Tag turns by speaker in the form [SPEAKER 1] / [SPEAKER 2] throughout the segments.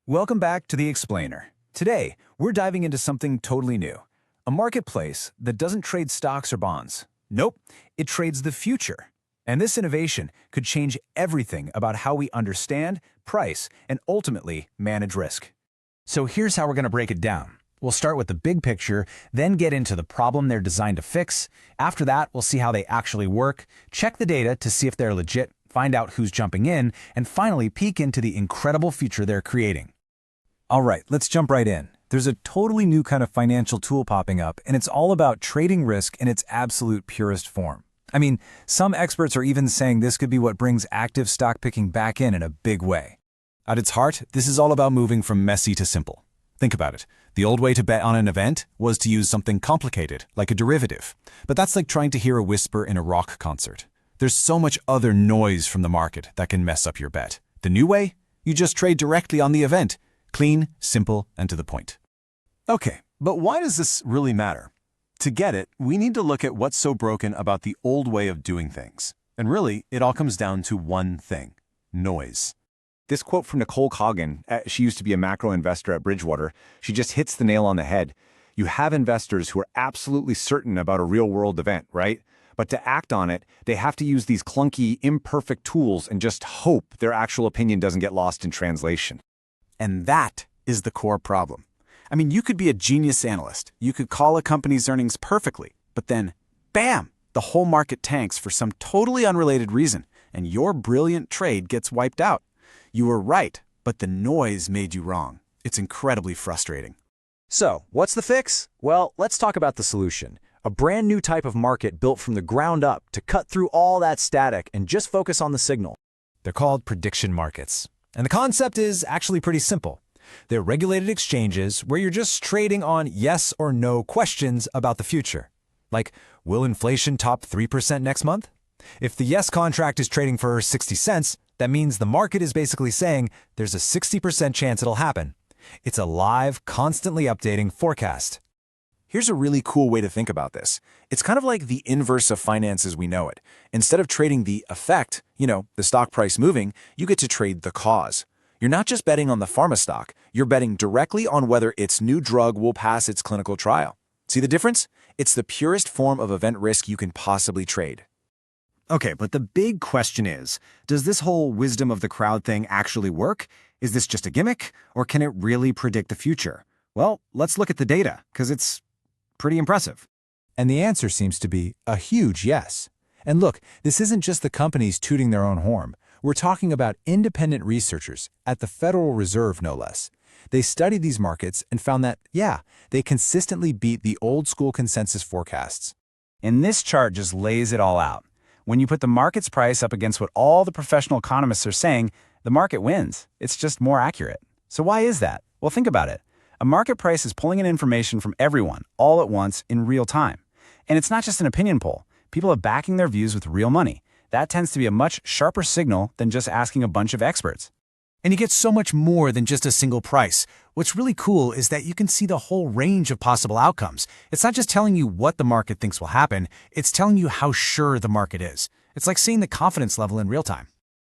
[SPEAKER 1] Welcome back to The Explainer. Today, we're diving into something totally new. A marketplace that doesn't trade stocks or bonds. Nope, it trades the future. And this innovation could change everything about how we understand, price, and ultimately manage risk. So here's how we're going to break it down. We'll start with the big picture, then get into the problem they're designed to fix. After that, we'll see how they actually work, check the data to see if they're legit, find out who's jumping in, and finally peek into the incredible future they're creating. All right, let's jump right in. There's a totally new kind of financial tool popping up, and it's all about trading risk in its absolute purest form. I mean, some experts are even saying this could be what brings active stock picking back in a big way. At its heart, this is all about moving from messy to simple. Think about it. The old way to bet on an event was to use something complicated, like a derivative. But that's like trying to hear a whisper in a rock concert. There's so much other noise from the market that can mess up your bet. The new way? You just trade directly on the event. Clean, simple, and to the point.
[SPEAKER 2] Okay, but why does this really matter? To get it, we need to look at what's so broken about the old way of doing things. And really, it all comes down to one thing: noise.
[SPEAKER 3] This quote from Nicole Coggan, she used to be a macro investor at Bridgewater, she just hits the nail on the head. You have investors who are absolutely certain about a real-world event, right? But to act on it, they have to use these clunky, imperfect tools and just hope their actual opinion doesn't get lost in translation.
[SPEAKER 2] And that is the core problem. I mean, you could be a genius analyst. You could call a company's earnings perfectly, but then, bam, the whole market tanks for some totally unrelated reason, and your brilliant trade gets wiped out. You were right, but the noise made you wrong. It's incredibly frustrating.
[SPEAKER 4] So, what's the fix? Well, let's talk about the solution. A brand new type of market built from the ground up to cut through all that static and just focus on the signal.
[SPEAKER 1] They're called prediction markets. And the concept is actually pretty simple. They're regulated exchanges where you're just trading on yes or no questions about the future. Like, will inflation top 3% next month? If the yes contract is trading for 60 cents, that means the market is basically saying there's a 60% chance it'll happen. It's a live, constantly updating forecast.
[SPEAKER 2] Here's a really cool way to think about this. It's kind of like the inverse of finance as we know it. Instead of trading the effect, the stock price moving, you get to trade the cause. You're not just betting on the pharma stock, you're betting directly on whether its new drug will pass its clinical trial. See the difference? It's the purest form of event risk you can possibly trade.
[SPEAKER 3] Okay, but the big question is, does this whole wisdom of the crowd thing actually work? Is this just a gimmick, or can it really predict the future? Well, let's look at the data, because it's pretty impressive.
[SPEAKER 1] And the answer seems to be a huge yes. And look, this isn't just the companies tooting their own horn. We're talking about independent researchers at the Federal Reserve, no less. They studied these markets and found that, they consistently beat the old-school consensus forecasts.
[SPEAKER 5] And this chart just lays it all out. When you put the market's price up against what all the professional economists are saying, the market wins. It's just more accurate. So why is that? Well, think about it. A market price is pulling in information from everyone, all at once, in real time. And it's not just an opinion poll. People are backing their views with real money. That tends to be a much sharper signal than just asking a bunch of experts.
[SPEAKER 1] And you get so much more than just a single price. What's really cool is that you can see the whole range of possible outcomes. It's not just telling you what the market thinks will happen, it's telling you how sure the market is. It's like seeing the confidence level in real time.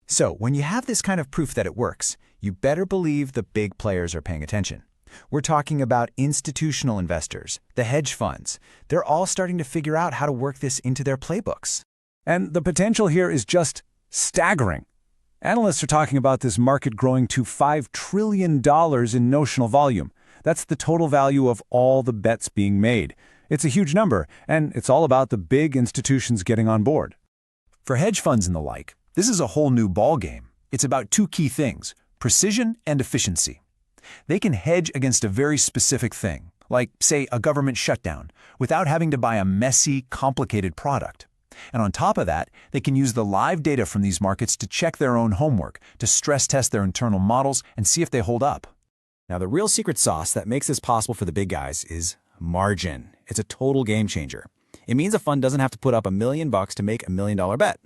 [SPEAKER 1] So, when you have this kind of proof that it works, you better believe the big players are paying attention. We're talking about institutional investors, the hedge funds. They're all starting to figure out how to work this into their playbooks. And the potential here is just staggering. Analysts are talking about this market growing to $5 trillion in notional volume. That's the total value of all the bets being made. It's a huge number, and it's all about the big institutions getting on board. For hedge funds and the like, this is a whole new ballgame. It's about two key things: precision and efficiency. They can hedge against a very specific thing, like, say, a government shutdown, without having to buy a messy, complicated product. And on top of that, they can use the live data from these markets to check their own homework, to stress test their internal models and see if they hold up. Now, the real secret sauce that makes this possible for the big guys is margin. It's a total game changer. It means a fund doesn't have to put up $1 million to make $1 million bet.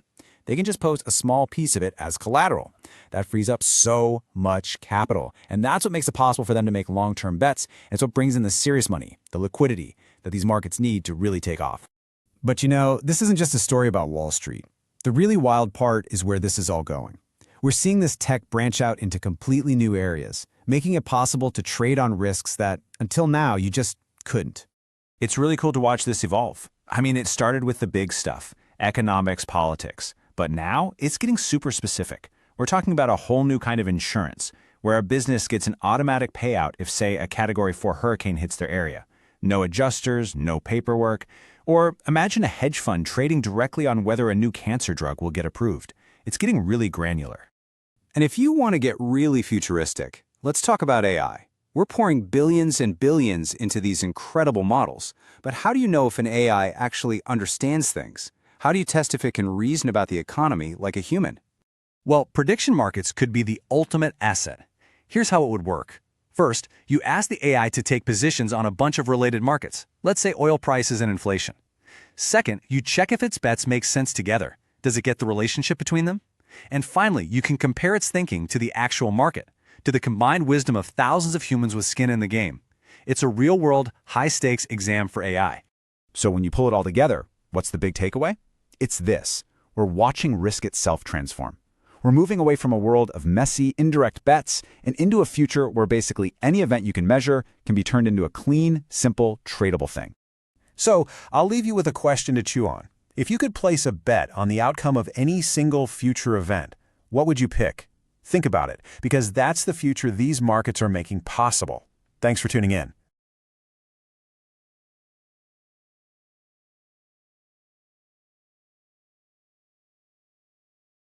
[SPEAKER 1] They can just post a small piece of it as collateral. That frees up so much capital. And that's what makes it possible for them to make long-term bets. And it's what brings in the serious money, the liquidity that these markets need to really take off. But this isn't just a story about Wall Street. The really wild part is where this is all going. We're seeing this tech branch out into completely new areas.
[SPEAKER 5] making it possible to trade on risks that, until now, you just couldn't.
[SPEAKER 2] It's really cool to watch this evolve. I mean, it started with the big stuff, economics, politics, but now it's getting super specific. We're talking about a whole new kind of insurance, where a business gets an automatic payout if, say, a Category 4 hurricane hits their area. No adjusters, no paperwork. Or imagine a hedge fund trading directly on whether a new cancer drug will get approved. It's getting really granular.
[SPEAKER 3] And if you want to get really futuristic, let's talk about AI. We're pouring billions and billions into these incredible models, but how do you know if an AI actually understands things? How do you test if it can reason about the economy like a human?
[SPEAKER 4] Well, prediction markets could be the ultimate asset. Here's how it would work. First, you ask the AI to take positions on a bunch of related markets, let's say oil prices and inflation. Second, you check if its bets make sense together. Does it get the relationship between them? And finally, you can compare its thinking to the actual market, to the combined wisdom of thousands of humans with skin in the game. It's a real-world, high-stakes exam for AI.
[SPEAKER 5] So when you pull it all together, what's the big takeaway? It's this. We're watching risk itself transform. We're moving away from a world of messy, indirect bets and into a future where basically any event you can measure can be turned into a clean, simple, tradable thing.
[SPEAKER 1] So, I'll leave you with a question to chew on. If you could place a bet on the outcome of any single future event, what would you pick? Think about it, because that's the future these markets are making possible. Thanks for tuning in.